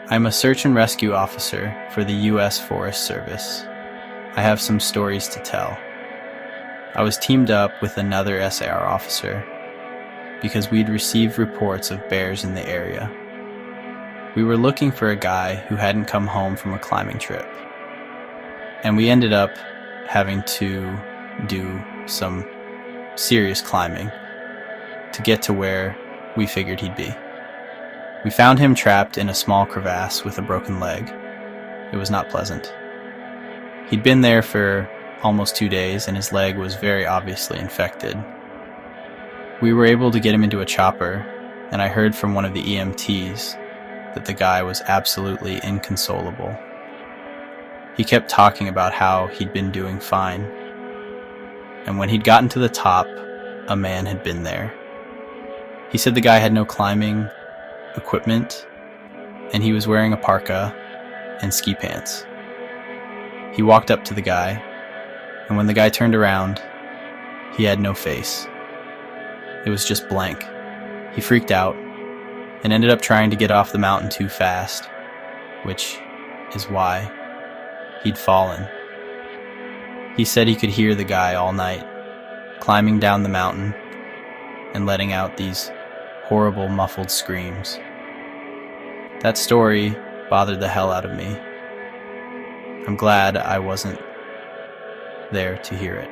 I'm a search and rescue officer for the U.S. Forest Service. I have some stories to tell. I was teamed up with another SAR officer because we'd received reports of bears in the area. We were looking for a guy who hadn't come home from a climbing trip, and we ended up having to do some serious climbing to get to where we figured he'd be. We found him trapped in a small crevasse with a broken leg. It was not pleasant. He'd been there for almost 2 days and his leg was very obviously infected. We were able to get him into a chopper, and I heard from one of the EMTs that the guy was absolutely inconsolable. He kept talking about how he'd been doing fine, and when he'd gotten to the top, a man had been there. He said the guy had no climbing equipment, and he was wearing a parka and ski pants. He walked up to the guy, and when the guy turned around, he had no face. It was just blank. He freaked out and ended up trying to get off the mountain too fast, which is why he'd fallen. He said he could hear the guy all night, climbing down the mountain and letting out these horrible muffled screams. That story bothered the hell out of me. I'm glad I wasn't there to hear it.